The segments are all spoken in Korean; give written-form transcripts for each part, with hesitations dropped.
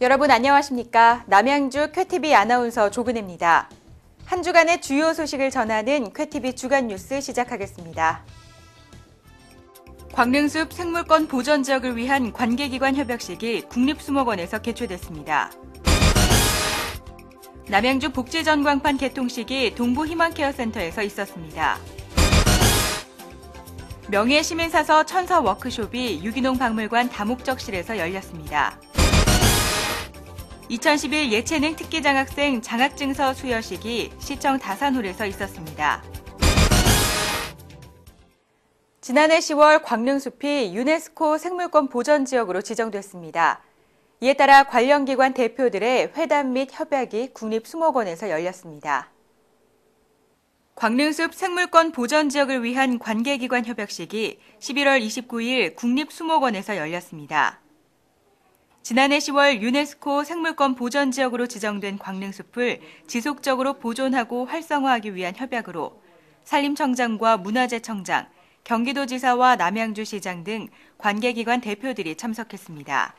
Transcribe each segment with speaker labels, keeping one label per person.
Speaker 1: 여러분 안녕하십니까? 남양주 쾌TV 아나운서 조근혜입니다. 한 주간의 주요 소식을 전하는 쾌TV 주간 뉴스 시작하겠습니다. 광릉숲 생물권 보전 지역을 위한 관계기관 협약식이 국립수목원에서 개최됐습니다. 남양주 복지전광판 개통식이 동부희망케어센터에서 있었습니다. 명예시민사서 천서 워크숍이 유기농 박물관 다목적실에서 열렸습니다. 2011 예체능 특기장학생 장학증서 수여식이 시청 다산홀에서 있었습니다. 지난해 10월 광릉숲이 유네스코 생물권 보전지역으로 지정됐습니다. 이에 따라 관련 기관 대표들의 회담 및 협약이 국립수목원에서 열렸습니다. 광릉숲 생물권 보전지역을 위한 관계기관 협약식이 11월 29일 국립수목원에서 열렸습니다. 지난해 10월 유네스코 생물권 보전지역으로 지정된 광릉숲을 지속적으로 보존하고 활성화하기 위한 협약으로 산림청장과 문화재청장, 경기도지사와 남양주시장 등 관계기관 대표들이 참석했습니다.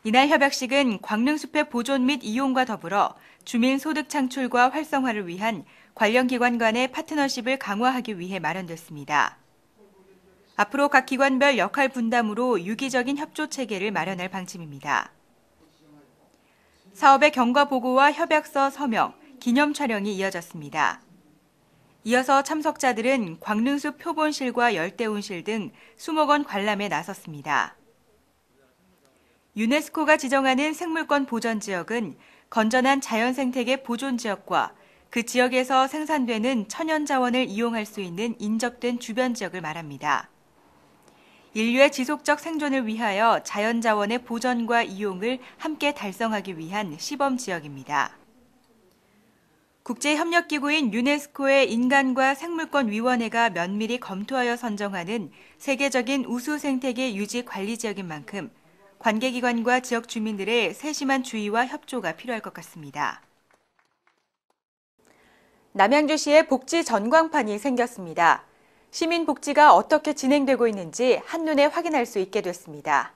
Speaker 1: 이날 협약식은 광릉숲의 보존 및 이용과 더불어 주민 소득 창출과 활성화를 위한 관련 기관 간의 파트너십을 강화하기 위해 마련됐습니다. 앞으로 각 기관별 역할 분담으로 유기적인 협조 체계를 마련할 방침입니다. 사업의 경과 보고와 협약서 서명, 기념 촬영이 이어졌습니다. 이어서 참석자들은 광릉숲 표본실과 열대온실 등 수목원 관람에 나섰습니다. 유네스코가 지정하는 생물권 보전 지역은 건전한 자연생태계 보존 지역과 그 지역에서 생산되는 천연 자원을 이용할 수 있는 인접된 주변 지역을 말합니다. 인류의 지속적 생존을 위하여 자연자원의 보전과 이용을 함께 달성하기 위한 시범 지역입니다. 국제협력기구인 유네스코의 인간과 생물권 위원회가 면밀히 검토하여 선정하는 세계적인 우수 생태계 유지 관리 지역인 만큼 관계기관과 지역 주민들의 세심한 주의와 협조가 필요할 것 같습니다. 남양주시에 복지 전광판이 생겼습니다. 시민 복지가 어떻게 진행되고 있는지 한눈에 확인할 수 있게 됐습니다.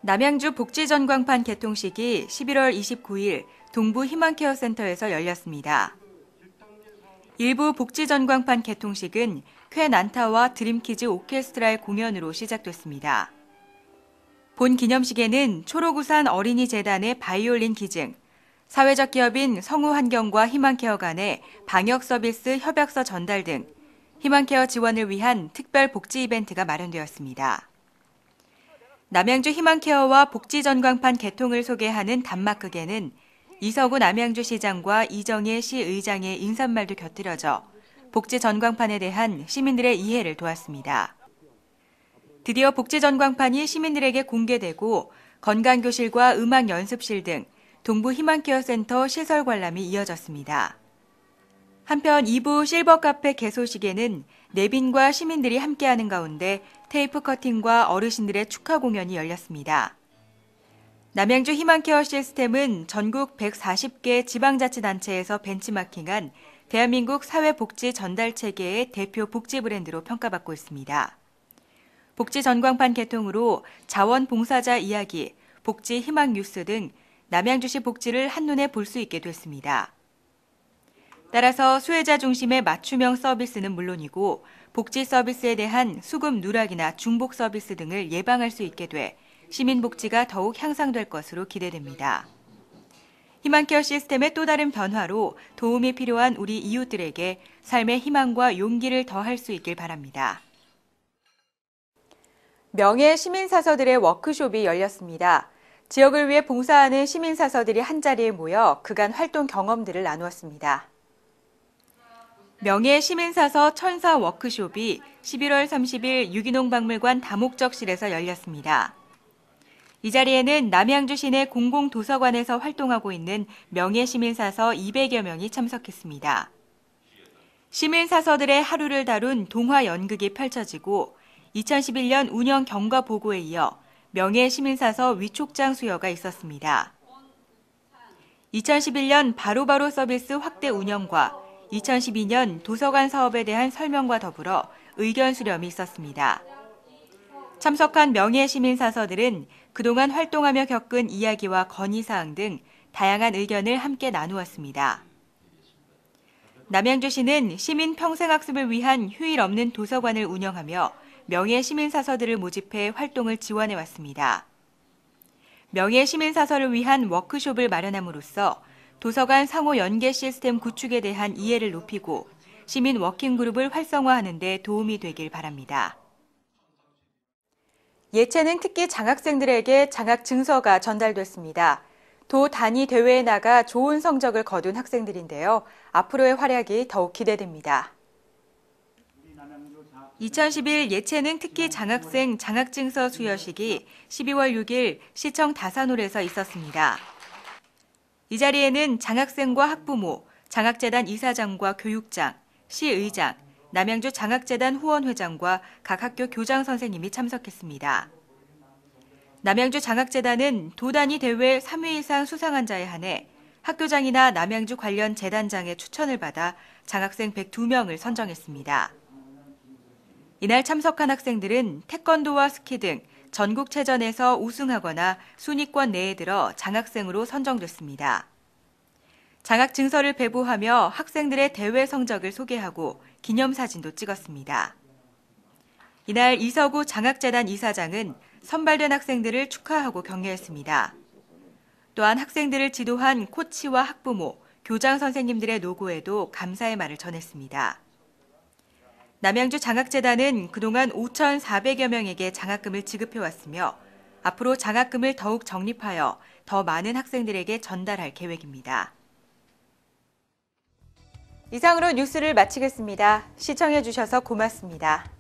Speaker 1: 남양주 복지전광판 개통식이 11월 29일 동부희망케어센터에서 열렸습니다. 일부 복지전광판 개통식은 쾌난타와 드림키즈 오케스트라의 공연으로 시작됐습니다. 본 기념식에는 초록우산 어린이재단의 바이올린 기증, 사회적 기업인 성우환경과 희망케어 간의 방역서비스 협약서 전달 등 희망케어 지원을 위한 특별 복지 이벤트가 마련되었습니다. 남양주 희망케어와 복지전광판 개통을 소개하는 단막극에는 이서구 남양주시장과 이정혜 시의장의 인사말도 곁들여져 복지전광판에 대한 시민들의 이해를 도왔습니다. 드디어 복지전광판이 시민들에게 공개되고 건강교실과 음악연습실 등 동부희망케어센터 시설 관람이 이어졌습니다. 한편 2부 실버카페 개소식에는 내빈과 시민들이 함께하는 가운데 테이프 커팅과 어르신들의 축하 공연이 열렸습니다. 남양주 희망케어 시스템은 전국 140개 지방자치단체에서 벤치마킹한 대한민국 사회복지 전달체계의 대표 복지 브랜드로 평가받고 있습니다. 복지 전광판 개통으로 자원봉사자 이야기, 복지 희망 뉴스 등 남양주시 복지를 한눈에 볼 수 있게 됐습니다. 따라서 수혜자 중심의 맞춤형 서비스는 물론이고 복지 서비스에 대한 수급 누락이나 중복 서비스 등을 예방할 수 있게 돼 시민 복지가 더욱 향상될 것으로 기대됩니다. 희망케어 시스템의 또 다른 변화로 도움이 필요한 우리 이웃들에게 삶의 희망과 용기를 더할 수 있길 바랍니다. 명예 시민사서들의 워크숍이 열렸습니다. 지역을 위해 봉사하는 시민사서들이 한자리에 모여 그간 활동 경험들을 나누었습니다. 명예 시민사서 천사 워크숍이 11월 30일 유기농 박물관 다목적실에서 열렸습니다. 이 자리에는 남양주 시내 공공도서관에서 활동하고 있는 명예 시민사서 200여 명이 참석했습니다. 시민사서들의 하루를 다룬 동화 연극이 펼쳐지고 2011년 운영 경과 보고에 이어 명예 시민사서 위촉장 수여가 있었습니다. 2011년 바로바로 서비스 확대 운영과 2012년 도서관 사업에 대한 설명과 더불어 의견 수렴이 있었습니다. 참석한 명예 시민사서들은 그동안 활동하며 겪은 이야기와 건의사항 등 다양한 의견을 함께 나누었습니다. 남양주시는 시민 평생학습을 위한 휴일 없는 도서관을 운영하며 명예 시민사서들을 모집해 활동을 지원해왔습니다. 명예 시민사서를 위한 워크숍을 마련함으로써 도서관 상호 연계 시스템 구축에 대한 이해를 높이고 시민 워킹그룹을 활성화하는 데 도움이 되길 바랍니다. 예체능 특기 장학생들에게 장학 증서가 전달됐습니다. 도 단위 대회에 나가 좋은 성적을 거둔 학생들인데요. 앞으로의 활약이 더욱 기대됩니다. 2011 예체능 특기 장학생 장학증서 수여식이 12월 6일 시청 다산홀에서 있었습니다. 이 자리에는 장학생과 학부모, 장학재단 이사장과 교육장, 시의장, 남양주 장학재단 후원회장과 각 학교 교장 선생님이 참석했습니다. 남양주 장학재단은 도 단위 대회 3회 이상 수상한 자에 한해 학교장이나 남양주 관련 재단장의 추천을 받아 장학생 102명을 선정했습니다. 이날 참석한 학생들은 태권도와 스키 등 전국체전에서 우승하거나 순위권 내에 들어 장학생으로 선정됐습니다. 장학 증서를 배부하며 학생들의 대회 성적을 소개하고 기념사진도 찍었습니다. 이날 이서구 장학재단 이사장은 선발된 학생들을 축하하고 격려했습니다. 또한 학생들을 지도한 코치와 학부모, 교장 선생님들의 노고에도 감사의 말을 전했습니다. 남양주 장학재단은 그동안 5,400여 명에게 장학금을 지급해왔으며 앞으로 장학금을 더욱 적립하여 더 많은 학생들에게 전달할 계획입니다. 이상으로 뉴스를 마치겠습니다. 시청해주셔서 고맙습니다.